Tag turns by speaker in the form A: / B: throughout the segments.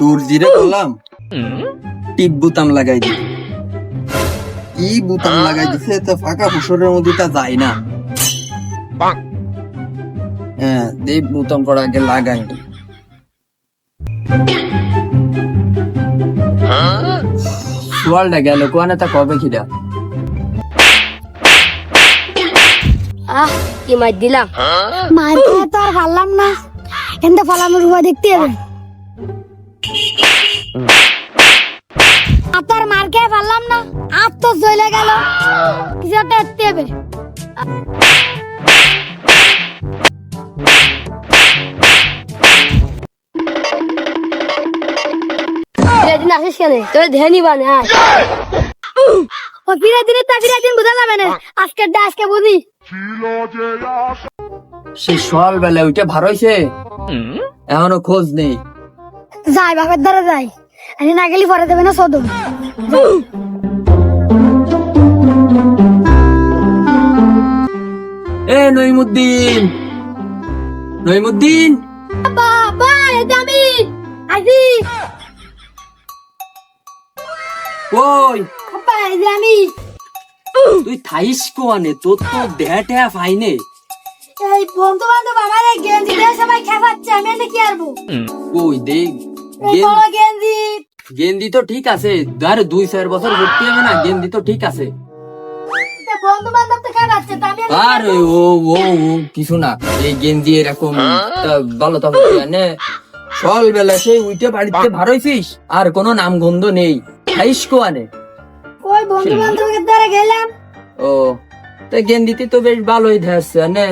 A: দর্জিরে বললাম টিপ বুতাম লাগাই দি, কি বুতাম লাগাই দিছে তো ফাঁকা ফুসরের মধ্যে তা যায় না। হ্যাঁ দেব বুতাম পড়া আগে লাগাই। সোয়ালটা গেল কোয়ানে তা কবে খিদা।
B: কি মার দিলাম,
C: মার দিয়ে তো আর পারলাম না, এনতে পালানোর উপায় দেখতে হবে। আর মার খেয়ে পারলাম না, আর তো জ্বলে গেল, কিছু একটা দেখতে হবে।
B: দিন আসিস কেন, তোর ধ্যান নিবা না।
C: ও ফিরে দিনে তা ফিরে দিন বোঝা যাবে না, আজকে বুঝি।
A: সে সোয়াল বেলা ওইটা ভার হইছে, এখনো খোঁজ নেই।
C: যাই বাপের দ্বারা যাই, আমি না গেলি পরে দেবে না সদম।
A: এ নইমুদ্দিন, নইমুদ্দিন
C: বাবা এটা আমি আজি
A: কই
C: বাবা এটা আমি।
A: তুই থাইস কোয়ানে, তোর তো দেহাটা ফাইনে।
C: এই বন্ধু বান্ধব আমার এই গেঞ্জি দিয়ে সবাই খেপাচ্ছে, আমি এটা কি আরবো।
A: কই দেখ
C: এই বড় গেঞ্জি
A: গেন্দি তো ঠিক আছে, ধর 2-4 বছর ভর্তি হবে না, গেন্দি তো ঠিক আছে।
C: বন্ধু বান্ধব তো খেপাচ্ছে, তা আমি
A: আর ও ও ও কিছু না, এই গেঞ্জি এরকম তা ভালো তো হবে না। সকাল বেলা সেই উইটে বাড়িতে ভার হইছিস, আর কোনো নাম গন্ধ নেই, থাইস কোয়ানে।
C: ওই বন্ধু বান্ধবের দ্বারা গেলাম।
A: ও তা গেন্দিতে তো বেশ ভালোই ধাসছে না,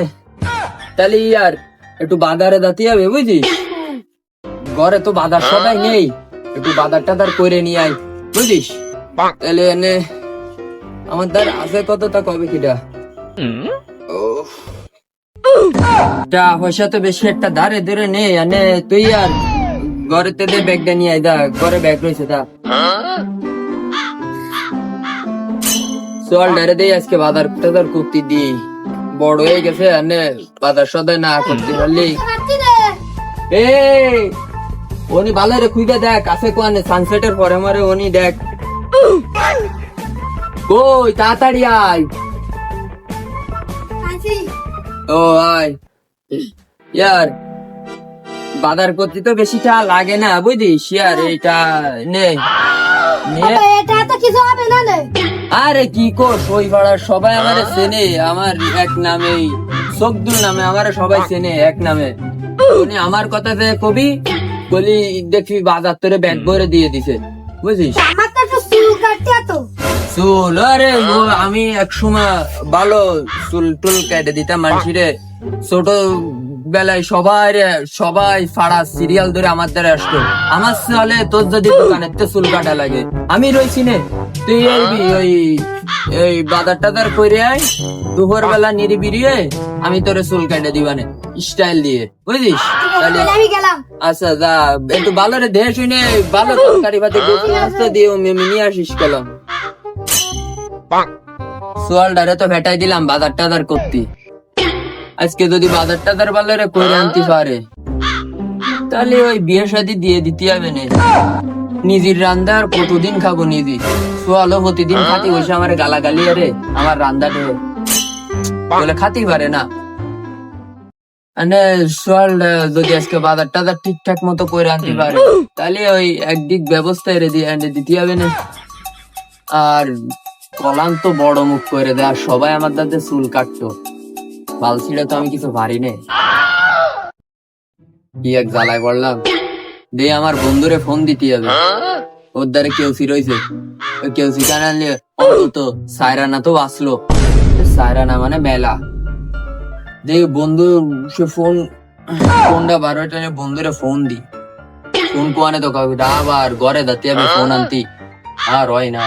A: তাহলে ইয়ার একটু বাজারে দাঁতি হবে বুঝিস, ঘরে তো বাজার সবাই নেই, একটু বাজার টাজার করে নিয়ে আয় বুঝিস। তাহলে এনে আমার দ্বার আছে কত তা কবে কিটা। পয়সা তো বেশি একটা ধারে ধরে নেই, এনে তুই আর ঘরে তে ব্যাগটা নিয়ে আয়, দা ঘরে ব্যাগ রয়েছে তা চল ডারে দেই আজকে বাজার টাজার করতে দি, বড় হয়ে গেছে এনে বাজার সদাই না করতে পারলি। এ উনি ভালো রে খুঁজে দেখ আছে কোয়ানে, সানসেটের পরে মরে উনি দেখ কই, তাড়াতাড়ি আয়।
C: আছি
A: ও আয় ইয়ার, বাজার করতে তো বেশি টা লাগে না বুঝিস, ইয়ার এইটা নে নে।
C: বাবা এটা তো কিছু হবে না রে।
A: আরে কি কর, ওই পাড়ার সবাই আমারে চেনে, আমার এক নামেই সবদুল নামে আমারে সবাই চেনে এক নামে। উনি আমার কথাতে কবি বলি দেখি বাজার তোরে ব্যাগ ভরে দিয়ে দিছে বুঝিস।
C: আমার তো একটু চুল কাটতে তো।
A: চুল আরে আমি এক সময় ভালো চুল টুল কেটে দিতাম মানুষিরে, ছোট বেলায় সবাই ফাড়া সিরিয়াল ধরে আমার দ্বারা আসতো। আমার চলে তোর যদি দোকানের চুল কাটা লাগে আমি রয়েছি নে, তুই ওই এই বাজার টাজার করে আয়, দুপুর বেলা নিরিবিরি আমি তোরে চুল কেটে দিবানে স্টাইল দিয়ে বুঝিস। তাহলে
C: আমি গেলাম।
A: আচ্ছা যা, একটু ভালো রে দেহে শুনে ভালো তরকারি ভাতে দিয়ে নিয়ে আসিস কলম। সোয়ালটারে তো ভেটাই দিলাম বাজার টাজার করতে, আজকে যদি বাজার টাজার ভালো রে করে আনতে পারে তাহলে ওই বিয়ে শাদী দিয়ে দিতে হবে না। নিজের রান্না আর কতদিন খাবো নিজে, সোয়ালও প্রতিদিন খাতি বসে আমার গালাগালি আরে আমার রান্নাটা বলে খাতেই পারে না। সোয়াল যদি আজকে বাজার টাজার ঠিকঠাক মতো করে আনতে পারে তাহলে ওই একদিক ব্যবস্থা এনে দিতে হবে না। আর কলাম তো বড় মুখ করে দেয়, আর সবাই আমার দাদা চুল কাটতো, বালছিটা তো আমি কিছু পারি না। কি এক জ্বালায় পড়লাম, দিয়ে আমার বন্ধুরে ফোন দিতে হবে, ওর দ্বারে কেউসি রয়েছে, ওই কেউসি কান আনলে অন্তত সায়রানা তো বাঁচলো, সায়রানা মানে মেলা। দেখ বন্ধু সে ফোনটা 12টা বন্ধুরে ফোন দি, ফোন কোয়ানে তো কাউকে আবার ঘরে দাঁতে আমি ফোন আনতি আর হয় না।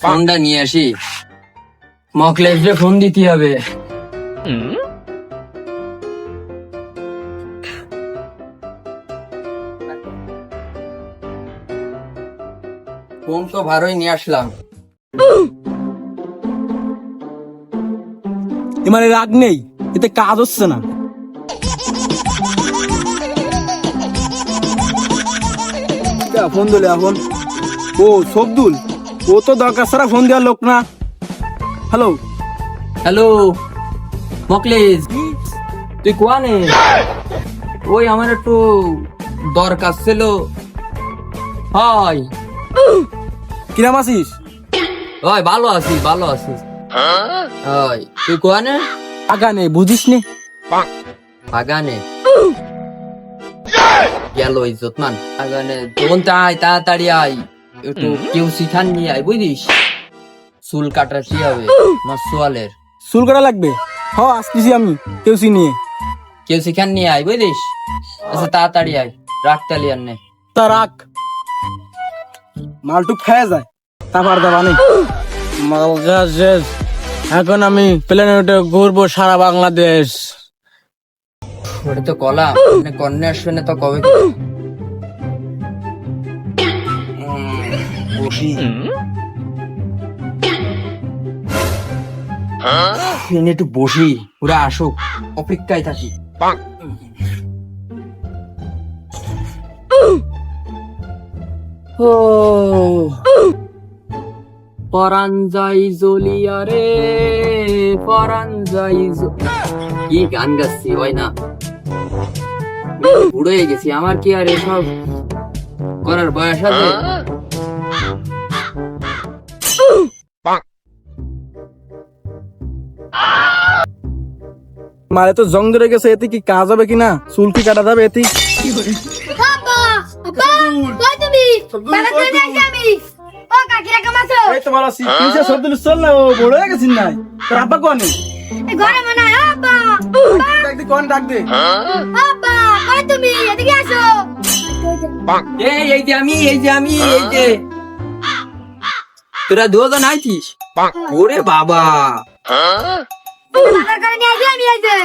A: ফোনটা নিয়ে আসি, মকলেশে ফোন দিতে হবে। ফোন তো ভালোই নিয়ে আসলাম।
D: মানে রাগ নেই, এতে কাজ হচ্ছে না। ফোন দিলে এখন। ও সবদুল, ও তো দরকার ছাড়া ফোন দেওয়ার লোক না। হ্যালো,
A: হ্যালো মকলেশ, তুই কোয়ানে? ওই আমার একটু দরকার ছিল। হয়
D: কিরাম আছিস?
A: ওই ভালো আছি, ভালো আছি। ওই তুই কোয়ানে?
D: আগানে বুঝিস নে।
A: আগানে গেল ইজ্জতমান। আগানে তখন তাই তাড়াতাড়ি আই, একটু কেউ শিখান নিয়ে আই, বুঝিস? চুল কাটার কি হবে আমার সোয়ালের?
D: চুল কাটা লাগবে? হ, আসতেছি আমি কেউ নিয়ে।
A: কেউ শিখান নিয়ে আই, বুঝিস? আচ্ছা তাড়াতাড়ি আই, রাখতালি আর নে।
D: তা রাখ, মালটুক খেয়ে যায়, তারপর দেওয়া নেই। মাল শেষ, এখন আমি প্লেনে উঠে ঘুরবো সারা বাংলাদেশ।
A: ওটা তো কলা মানে কন্যা আসবে না তো কবে বসি একটু বসি, ওরা আসুক, অপেক্ষায় থাকি। ও পরান যাই জ্বলিয়া রে, পরান যাই কি গান গাচ্ছি হয় না, বুড়ো হয়ে গেছি, আমার কি আর এসব করার বয়স আছে?
D: মারে তো জং ধরে গেছে, এতে কি কাজ হবে কিনা? চুল কি কাটা যাবে এতে?
C: আব্বা আব্বা কই তুমি? বাবা কই যাই আমি? ও কাকিরা কামাছো?
D: এই তো ভালো আছি। কিসে সবদুল চল না, ও বড় হয়ে গেছিস নাই? তোর আব্বা কোনে?
C: এই ঘরে মনে হয় আব্বা।
D: ডাক দে, কোন ডাক দে।
C: আব্বা কই তুমি? এদিকে আসো।
A: এই যে আমি, এই যে আমি, এই যে তোরা দুজন আইছিস? ওরে বাবা,
C: বাবার ঘরে নিয়ে আসি আমি এই যে।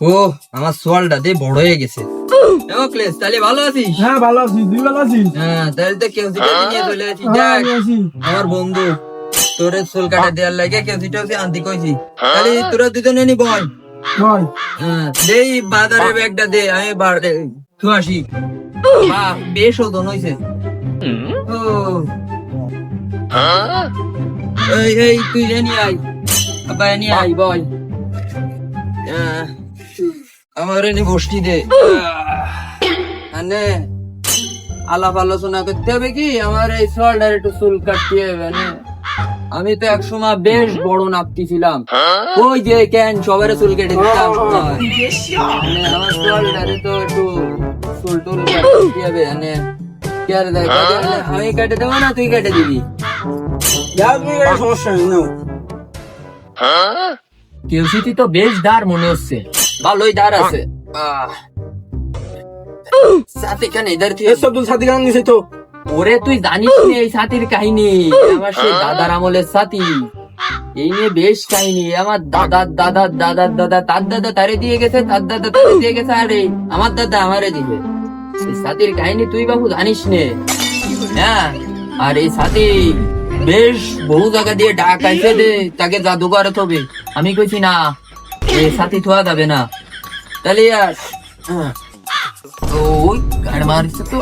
A: ও আমার সোয়ালটা দিয়ে বড় হয়ে গেছে। ক্লেস, তাহলে ভালো আছিস?
D: হ্যাঁ ভালো আছি, তুই ভালো আছিস?
A: হ্যাঁ, তাহলে তো কেউ নিয়ে চলে আসিস। যাক, আমার বন্ধু তোরে চুল কাটা দেওয়ার লাগে কেউ আনতে কইছি। তাহলে তোরা দুজনে নি বল।
D: বল।
A: দেই বাজারে ব্যাগটা দে, আমি বাড়তে আসি। বাহ, বেশ ওজন হইছে। ও এই তুই এনি আই, আব্বা এনি আই বল। আমার এনে বসতি দে। মানে আলাপ আলোচনা করতে হবে কি, আমার এই সোয়ালটার একটু চুল কাটতে হবে। আমি তো এক সময় বেশ বড় নাপতি ছিলাম, ওই যে কেন সবারে চুল কেটে দিতাম। আমার সোয়ালটারে তো একটু চুল টুল কাটতে হবে। আমি কেটে দেবো না তুই কেটে দিবি?
D: সমস্যা নেই।
A: কেউসিটি তো বেশ দার মনে হচ্ছে, ভালোই দার আছে। সাথে কেন ইধার তুই
D: সবদুল সাথী গান নিছে তো।
A: ওরে তুই জানিস না এই সাথীর কাহিনী? আমার সেই দাদার আমলের সাথী, এই নিয়ে বেশ কাহিনী। আমার দাদা দাদা দাদা দাদা তার দাদা তারে দিয়ে গেছে, তার দাদা তারে দিয়ে গেছে, আরে আমার দাদা আমারে দিবে। এই সাথীর কাহিনী তুই বাবু জানিস নে? হ্যাঁ, আর এই সাথী বেশ বহু জায়গা দিয়ে ডাক আইছে দে তাকে জাদুঘর হবে। আমি কইছি না, এই সাথী থোয়া যাবে না। তাহলে আর ওই গাড় মারিছে তো।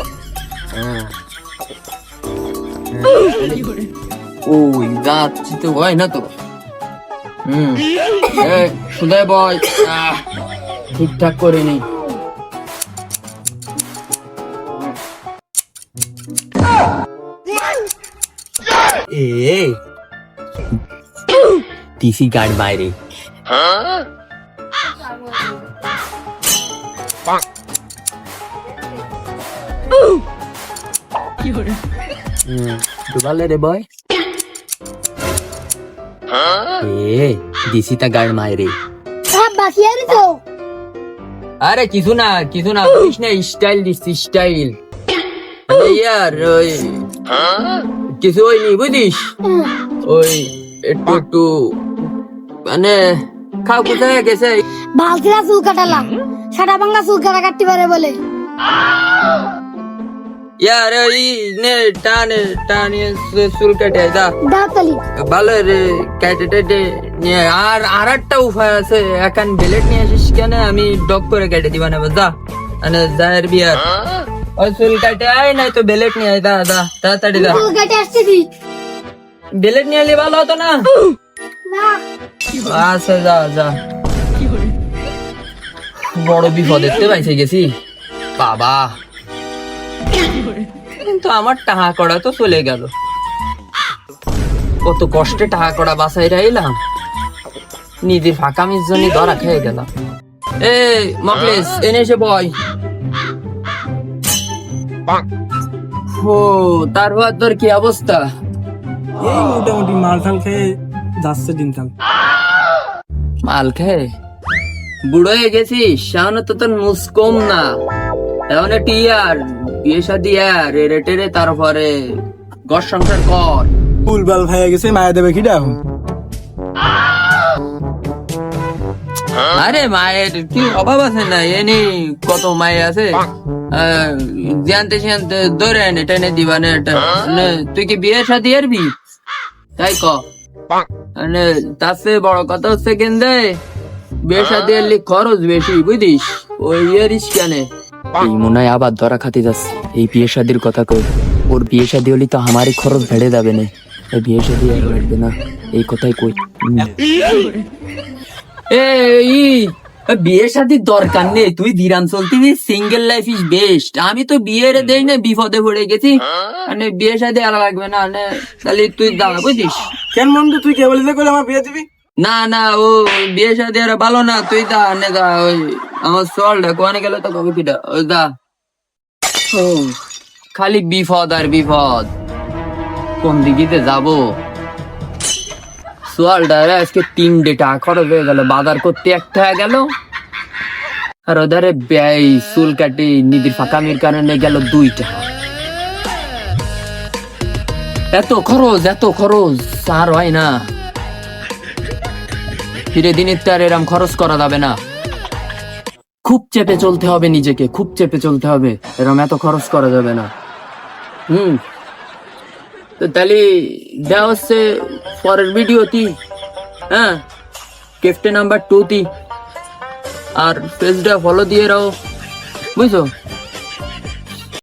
A: ওই যাচ্ছি তো, হয় না তো। সুদয় বয়, ঠিকঠাক করে নি। টিসি গার্ড বাইরে। ডুবালে রে বয়। দিসি তা গার্ড মায়েরে।
C: আব্বা কি আরে তো?
A: আরে কিছু না কিছু না, বুঝিস না, স্টাইল দিচ্ছি স্টাইল। ইয়ার ওই কিছু হয়নি বুঝিস, ওই একটু একটু মানে খাও কোথায় গেছে।
C: বালতিরা চুল কাটালাম, সাদা বাংলা চুল কাটতে পারে বলে।
A: ইয়ার ওই নে টানে টানে চুল কেটে যা,
C: দাঁতালি
A: ভালো রে কেটে টেটে নিয়ে। আর একটা উপায় আছে, এখন ব্লেড নিয়ে আসিস কেন, আমি ডক করে কেটে দিবা না, যা মানে জাহের বিয়ার ওই চুল কাটে আয় নাই তো বেলেট নিয়ে আয়, দা দা তাড়াতাড়ি দা।
C: চুল কেটে আসতেছি
A: বেলেট নিয়ে এলে ভালো হতো না?
C: না
A: আচ্ছা যা যা। বড় বিপদ দেখতে পাইছে গেছি বাবা, কিন্তু আমার টাকা কড়া তো চলে গেল। কত কষ্টে টাকা কড়া বাসায় রাইলাম, নিজের ফাঁকামির জন্য ধরা খেয়ে গেলাম। এ মকলেস এনে এসে বয়। ও তার হওয়ার তোর কি অবস্থা?
D: এই মোটামুটি মাল টাল খেয়ে যাচ্ছে দিনকাল।
A: মাল খেয়ে বুড়ো হয়ে গেছিস? সামনে তো তোর নুস কম না, এখন টিয়ার বিয়ে শাদি আর রে টেরে, তারপরে ঘর সংসার কর।
D: ফুল বাল ভাইয়া গেছে, মায়া দেবে কিটা এখন?
A: আরে মায়ের কি অভাব আছে না? এনে কত মায়ে আছে, জানতে জানতে ধরে এনে টেনে দিবা না। তুই কি বিয়ে শাদি আরবি? তাই ক। মানে তার চেয়ে বড় কথা হচ্ছে কেন্দে বিয়ে শাদি এর খরচ বেশি, বুঝিস? ওই ইয়ারিস কেনে এই মনে হয় আবার ধরা খাতে যাচ্ছে। এই বিয়ে শাদির কথা কই, ওর বিয়ে শাদি হলে তো আমারই খরচ বেড়ে যাবে না। এই বিয়ে শাদি আর বেড়বে না, এই কথাই কই। বিয়ে শাদির দরকার নেই, তুই দিরাম চলতি, সিঙ্গেল লাইফ ইজ বেস্ট। আমি তো বিয়ের দেই না, বিপদে পড়ে গেছি, মানে বিয়ে শাদি আর লাগবে না। তাহলে তুই দাঁড়া, বুঝিস?
D: কেন বন্ধু তুই কে বলিতে কইলে আমার বিয়ে দিবি?
A: না না, ও বিয়ে শাদি আর ভালো না, তুই দা নে দা। ওই আমার চলটা কোয়ানে গেলে তো কবে কিটা, ওই দা। ও খালি বিপদ আর বিপদ, কোন দিকে যাবো? সোয়ালটা আজকে 3 টাকা খরচ হয়ে গেল, বাজার করতে একটা গেল, আর ওধারে ব্যয় চুল কাটি নিদির ফাঁকামির কারণে গেল 2 টাকা। এত খরচ আর হয় না। ফিরে দিনের তো আর এরম খরচ করা যাবে না, খুব চেপে চলতে হবে নিজেকে, খুব চেপে চলতে হবে, এরম এত খরচ করা যাবে না। তো তাহলে দেওয়া হচ্ছে পরের ভিডিওতে, হ্যাঁ, ক্যাপ্টেন নাম্বার 2 তে। আর পেজটা ফলো দিয়ে রাখো, বুঝছো?